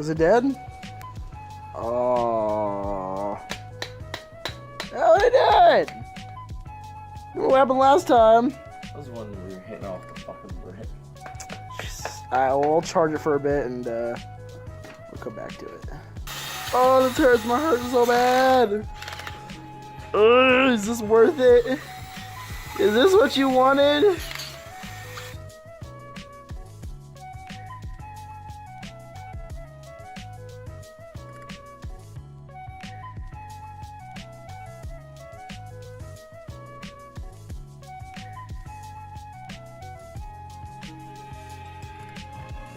Is it dead? Oh. Oh, it did! What happened last time? That was when we were hitting off the fucking brick. Alright, well, I'll charge it for a bit and we'll come back to it. Oh, this hurts. My heart so bad. Is this worth it? Is this what you wanted?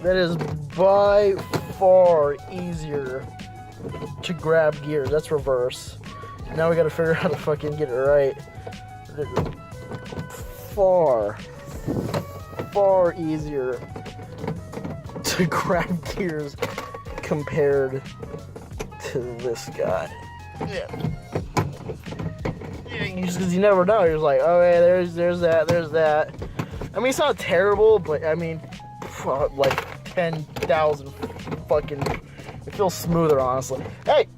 That is by far easier to grab gears. That's reverse. Now we gotta figure out how to fucking get it right. Far easier to grab gears compared to this guy. Yeah. Because you never know. You're just like, oh yeah, there's that. I mean, it's not terrible, but I mean, like 10,000 fucking. It feels smoother, honestly. Hey,